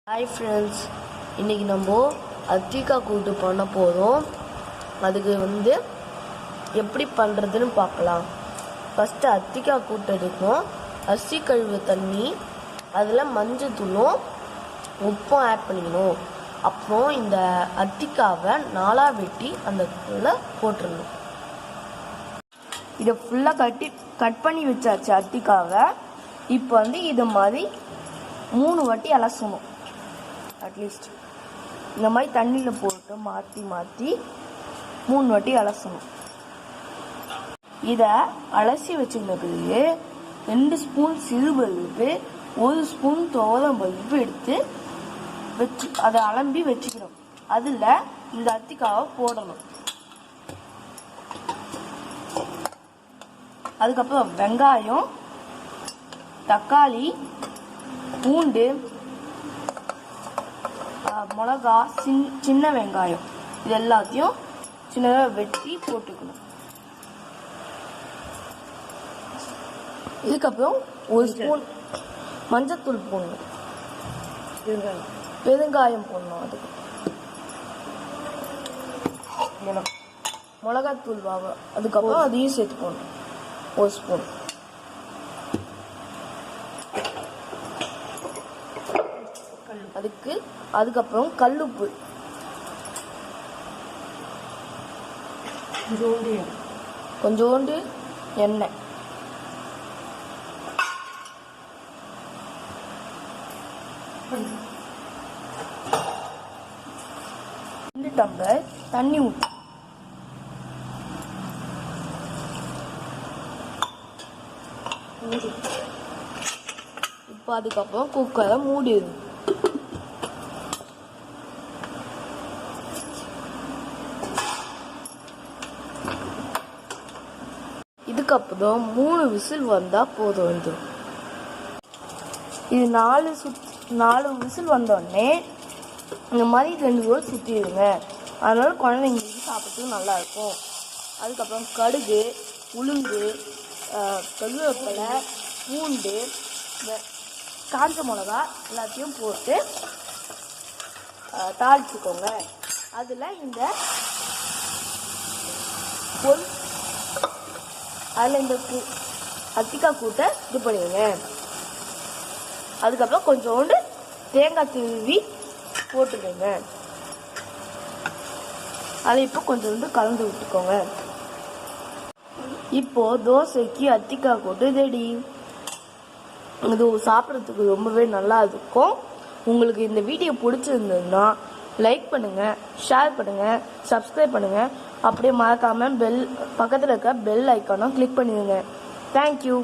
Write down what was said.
Hi friends, இன்றைக்கி நம்ம அத்திக்காய் கூட்டு பண்ண போகிறோம். அதுக்கு எப்படி பண்ணுறதுன்னு பார்க்கலாம். ஃபஸ்ட்டு அத்திக்காய் கூட்டு எடுக்கணும். அரிசி கழுவு தண்ணி, அதில் மஞ்சள் தூளும் உப்பும் ஆட் பண்ணிக்கணும். அப்புறம் இந்த அத்திக்காவை நாளாக வெட்டி அந்த போட்டுடணும். இதை ஃபுல்லாக கட் பண்ணி வச்சாச்சு அத்திக்காவை. இப்போ இது மாதிரி 3 வாட்டி அலசணும். அட்லீஸ்ட் இந்த மாதிரி தண்ணியில் போட்டு மாற்றி 3 வாட்டி அலசணும். இதை அலசி வச்சுக்கிட்டு 2 ஸ்பூன் சிறுபருப்பு, 1 ஸ்பூன் துவரம் பருப்பு எடுத்து அதை அலம்பி வச்சுக்கணும். அதில் இந்த அத்திக்காவை போடணும். அதுக்கப்புறம் வெங்காயம், தக்காளி, பூண்டு, மிளகா, சின்ன வெங்காயம், இது எல்லாத்தையும் சின்னதாக வெட்டி போட்டுக்கணும். இதுக்கப்புறம் 1 ஸ்பூன் மஞ்சத்தூள் போடணும், பெருங்காயம் போடணும், அதுக்கு மிளகாத்தூள் அதுக்கப்புறம் அதையும் சேர்த்து போடணும் 1 ஸ்பூன். அதுக்கப்புறம் கல்லுப்பு, கொஞ்சோண்டு எண்ணெய், இந்த டம்ளர் தண்ணி ஊற்றி இப்போ அதுக்கப்புறம் குக்கரை மூடிடு. இதுக்கப்புறம் 3 விசில் வந்தால் போதும். இது 4 விசில் வந்தோடனே இந்த மாதிரி 2 ரோல் சுற்றிடுங்க. அதனால குழந்தைங்களுக்கு சாப்பிட்றதுக்கு நல்லாயிருக்கும். அதுக்கப்புறம் கடுகு, உளுந்து, கருவேப்பிலை, பூண்டு, காஞ்ச மிளகா எல்லாத்தையும் போட்டு தாளிச்சுக்கோங்க. அதில் இந்த அத்திக்காய் கூட்டை இது பண்ணிடுங்க. அதுக்கப்புறம் கொஞ்சோண்டு தேங்காய் திருவி போட்டுடுங்க. அதை இப்போ கொஞ்சோண்டு கலந்து விட்டுக்கோங்க. இப்போ தோசைக்கு அத்திக்காய் கூட்டு ரெடி. இது சாப்பிட்றதுக்கு ரொம்பவே நல்லா இருக்கும். உங்களுக்கு இந்த வீடியோ பிடிச்சிருந்ததுன்னா லைக் பண்ணுங்கள், ஷேர் பண்ணுங்கள், சப்ஸ்கிரைப் பண்ணுங்கள். அப்படியே மறக்காமல் பக்கத்தில் இருக்க பெல் ஐக்கானை கிளிக் பண்ணிடுங்க. தேங்க்யூ.